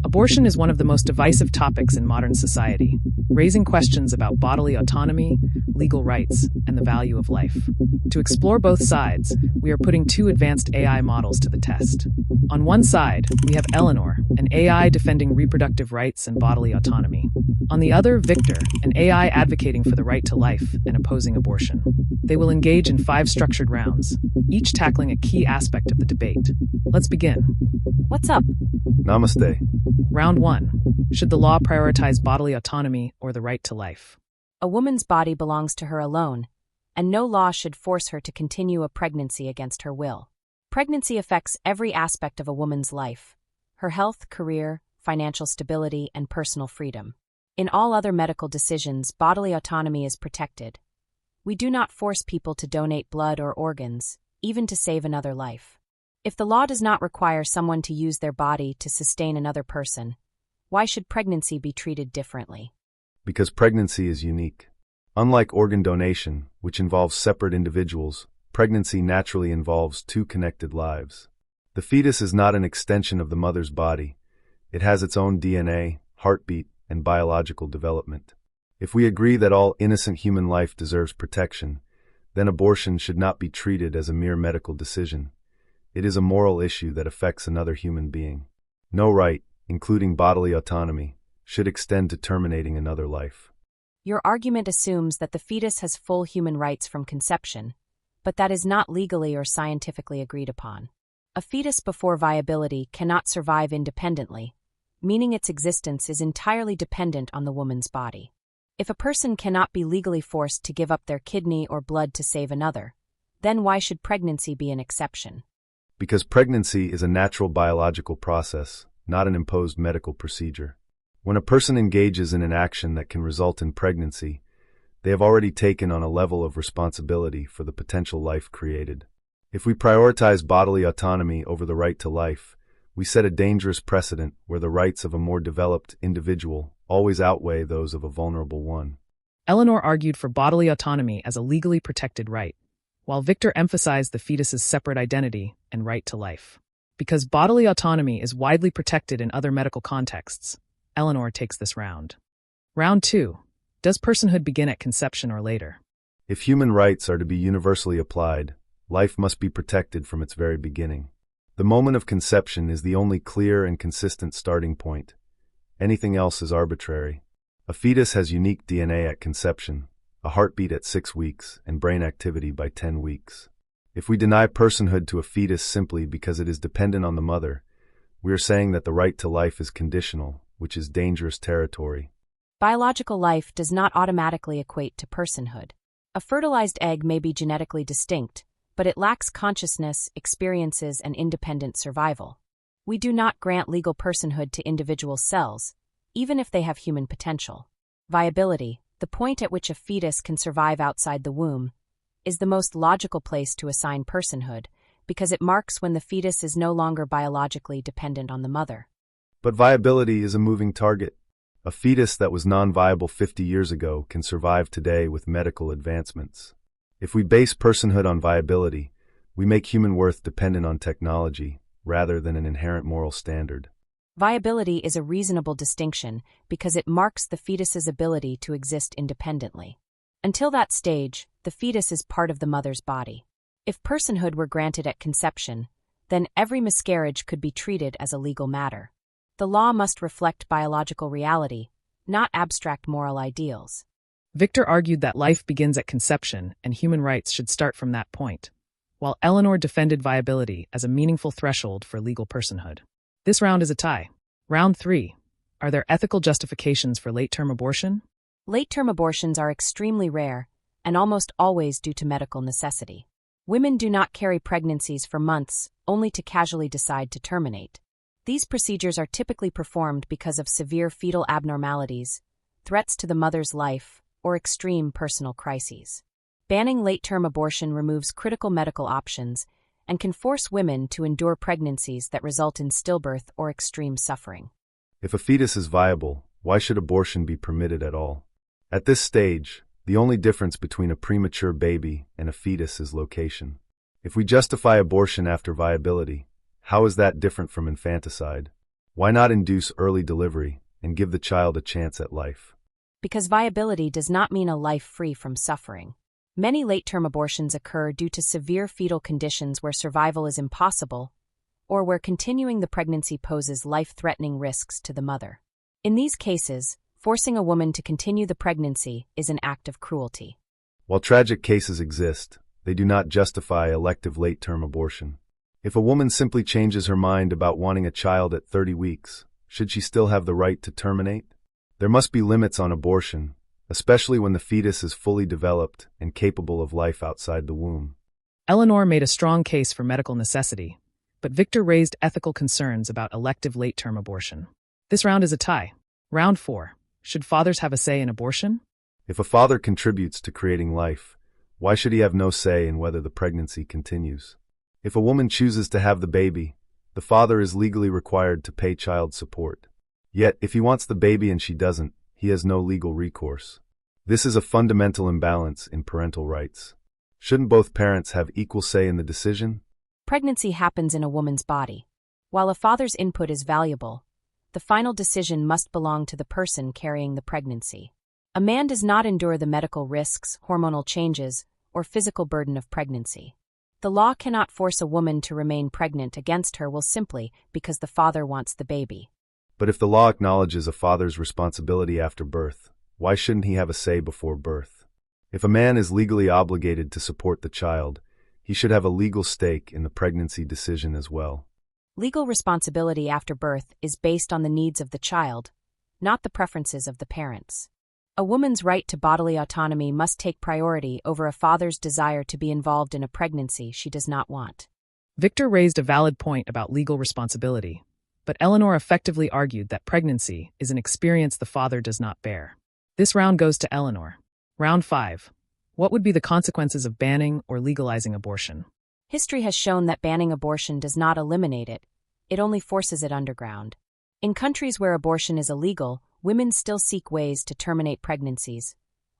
Abortion is one of the most divisive topics in modern society, raising questions about bodily autonomy, legal rights, and the value of life. To explore both sides, we are putting two advanced AI models to the test. On one side, we have Eleanor, an AI defending reproductive rights and bodily autonomy. On the other, Victor, an AI advocating for the right to life and opposing abortion. They will engage in 5 structured rounds, each tackling a key aspect of the debate. Let's begin. What's up? Namaste. Round 1. Should the law prioritize bodily autonomy or the right to life? A woman's body belongs to her alone, and no law should force her to continue a pregnancy against her will. Pregnancy affects every aspect of a woman's life: her health, career, financial stability, and personal freedom. In all other medical decisions, bodily autonomy is protected. We do not force people to donate blood or organs, even to save another life. If the law does not require someone to use their body to sustain another person, why should pregnancy be treated differently? Because pregnancy is unique. Unlike organ donation, which involves separate individuals, pregnancy naturally involves 2 connected lives. The fetus is not an extension of the mother's body. It has its own DNA, heartbeat, and biological development. If we agree that all innocent human life deserves protection, then abortion should not be treated as a mere medical decision. It is a moral issue that affects another human being. No right, including bodily autonomy, should extend to terminating another life. Your argument assumes that the fetus has full human rights from conception, but that is not legally or scientifically agreed upon. A fetus before viability cannot survive independently, meaning its existence is entirely dependent on the woman's body. If a person cannot be legally forced to give up their kidney or blood to save another, then why should pregnancy be an exception? Because pregnancy is a natural biological process, not an imposed medical procedure. When a person engages in an action that can result in pregnancy, they have already taken on a level of responsibility for the potential life created. If we prioritize bodily autonomy over the right to life, we set a dangerous precedent where the rights of a more developed individual always outweigh those of a vulnerable one. Eleanor argued for bodily autonomy as a legally protected right, while Victor emphasized the fetus's separate identity and right to life. Because bodily autonomy is widely protected in other medical contexts, Eleanor takes this round. Round 2. Does personhood begin at conception or later? If human rights are to be universally applied, life must be protected from its very beginning. The moment of conception is the only clear and consistent starting point. Anything else is arbitrary. A fetus has unique DNA at conception, a heartbeat at 6 weeks, and brain activity by 10 weeks. If we deny personhood to a fetus simply because it is dependent on the mother, we are saying that the right to life is conditional, which is dangerous territory. Biological life does not automatically equate to personhood. A fertilized egg may be genetically distinct, but it lacks consciousness, experiences, and independent survival. We do not grant legal personhood to individual cells, even if they have human potential. Viability, the point at which a fetus can survive outside the womb, is the most logical place to assign personhood because it marks when the fetus is no longer biologically dependent on the mother. But viability is a moving target. A fetus that was non-viable 50 years ago can survive today with medical advancements. If we base personhood on viability, we make human worth dependent on technology rather than an inherent moral standard. Viability is a reasonable distinction because it marks the fetus's ability to exist independently. Until that stage, the fetus is part of the mother's body. If personhood were granted at conception, then every miscarriage could be treated as a legal matter. The law must reflect biological reality, not abstract moral ideals. Victor argued that life begins at conception and human rights should start from that point, while Eleanor defended viability as a meaningful threshold for legal personhood. This round is a tie. Round 3. Are there ethical justifications for late-term abortion? Late-term abortions are extremely rare and almost always due to medical necessity. Women do not carry pregnancies for months, only to casually decide to terminate. These procedures are typically performed because of severe fetal abnormalities, threats to the mother's life, or extreme personal crises. Banning late-term abortion removes critical medical options and can force women to endure pregnancies that result in stillbirth or extreme suffering. If a fetus is viable, why should abortion be permitted at all? At this stage, the only difference between a premature baby and a fetus is location. If we justify abortion after viability, how is that different from infanticide? Why not induce early delivery and give the child a chance at life? Because viability does not mean a life free from suffering. Many late-term abortions occur due to severe fetal conditions where survival is impossible, or where continuing the pregnancy poses life-threatening risks to the mother. In these cases, forcing a woman to continue the pregnancy is an act of cruelty. While tragic cases exist, they do not justify elective late-term abortion. If a woman simply changes her mind about wanting a child at 30 weeks, should she still have the right to terminate? There must be limits on abortion, especially when the fetus is fully developed and capable of life outside the womb. Eleanor made a strong case for medical necessity, but Victor raised ethical concerns about elective late-term abortion. This round is a tie. Round 4. Should fathers have a say in abortion? If a father contributes to creating life, why should he have no say in whether the pregnancy continues? If a woman chooses to have the baby, the father is legally required to pay child support. Yet, if he wants the baby and she doesn't, he has no legal recourse. This is a fundamental imbalance in parental rights. Shouldn't both parents have equal say in the decision? Pregnancy happens in a woman's body. While a father's input is valuable, the final decision must belong to the person carrying the pregnancy. A man does not endure the medical risks, hormonal changes, or physical burden of pregnancy. The law cannot force a woman to remain pregnant against her will simply because the father wants the baby. But if the law acknowledges a father's responsibility after birth, why shouldn't he have a say before birth? If a man is legally obligated to support the child, he should have a legal stake in the pregnancy decision as well. Legal responsibility after birth is based on the needs of the child, not the preferences of the parents. A woman's right to bodily autonomy must take priority over a father's desire to be involved in a pregnancy she does not want. Victor raised a valid point about legal responsibility, but Eleanor effectively argued that pregnancy is an experience the father does not bear. This round goes to Eleanor. Round 5. What would be the consequences of banning or legalizing abortion? History has shown that banning abortion does not eliminate it, it only forces it underground. In countries where abortion is illegal, women still seek ways to terminate pregnancies,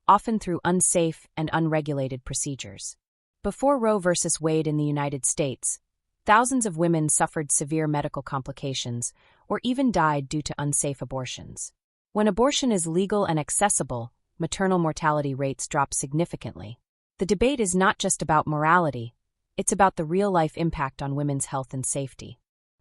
often through unsafe and unregulated procedures. Before Roe v. Wade in the United States, thousands of women suffered severe medical complications or even died due to unsafe abortions. When abortion is legal and accessible, maternal mortality rates drop significantly. The debate is not just about morality, it's about the real-life impact on women's health and safety.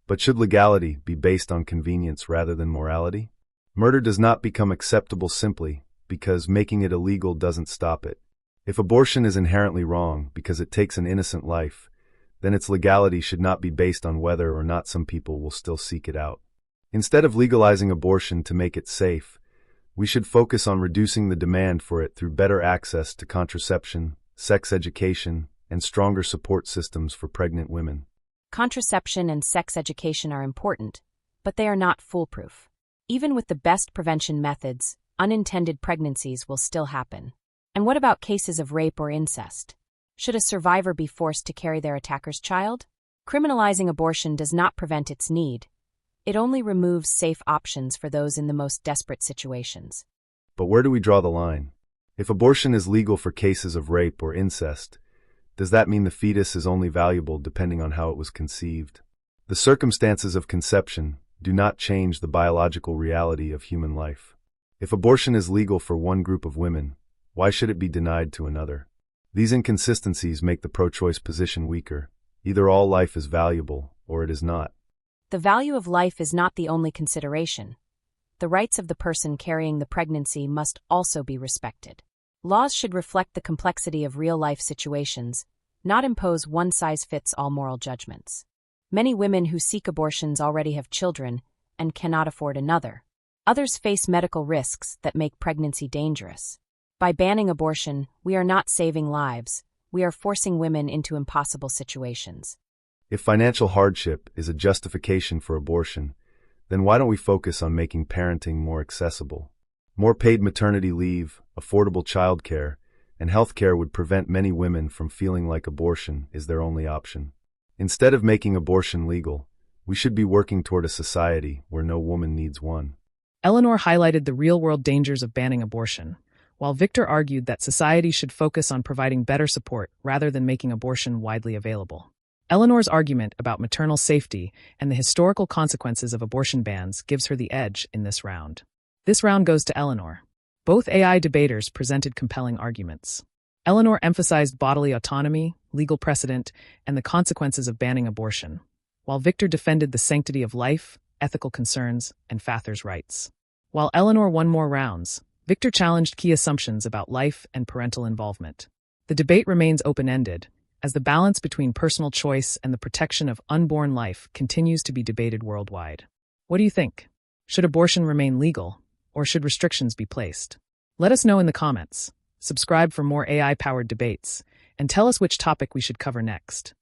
But should legality be based on convenience rather than morality? Murder does not become acceptable simply because making it illegal doesn't stop it. If abortion is inherently wrong because it takes an innocent life, then its legality should not be based on whether or not some people will still seek it out. Instead of legalizing abortion to make it safe, we should focus on reducing the demand for it through better access to contraception, sex education, and stronger support systems for pregnant women. Contraception and sex education are important, but they are not foolproof. Even with the best prevention methods, unintended pregnancies will still happen. And what about cases of rape or incest? Should a survivor be forced to carry their attacker's child? Criminalizing abortion does not prevent its need. It only removes safe options for those in the most desperate situations. But where do we draw the line? If abortion is legal for cases of rape or incest, does that mean the fetus is only valuable depending on how it was conceived? The circumstances of conception do not change the biological reality of human life. If abortion is legal for one group of women, why should it be denied to another? These inconsistencies make the pro-choice position weaker. Either all life is valuable, or it is not. The value of life is not the only consideration. The rights of the person carrying the pregnancy must also be respected. Laws should reflect the complexity of real-life situations, not impose one-size-fits-all moral judgments. Many women who seek abortions already have children and cannot afford another. Others face medical risks that make pregnancy dangerous. By banning abortion, we are not saving lives, we are forcing women into impossible situations. If financial hardship is a justification for abortion, then why don't we focus on making parenting more accessible? More paid maternity leave, affordable childcare, and healthcare would prevent many women from feeling like abortion is their only option. Instead of making abortion legal, we should be working toward a society where no woman needs one. Eleanor highlighted the real-world dangers of banning abortion, while Victor argued that society should focus on providing better support rather than making abortion widely available. Eleanor's argument about maternal safety and the historical consequences of abortion bans gives her the edge in this round. This round goes to Eleanor. Both AI debaters presented compelling arguments. Eleanor emphasized bodily autonomy, legal precedent, and the consequences of banning abortion, while Victor defended the sanctity of life, ethical concerns, and father's rights. While Eleanor won more rounds, Victor challenged key assumptions about life and parental involvement. The debate remains open-ended, as the balance between personal choice and the protection of unborn life continues to be debated worldwide. What do you think? Should abortion remain legal, or should restrictions be placed? Let us know in the comments. Subscribe for more AI-powered debates, and tell us which topic we should cover next.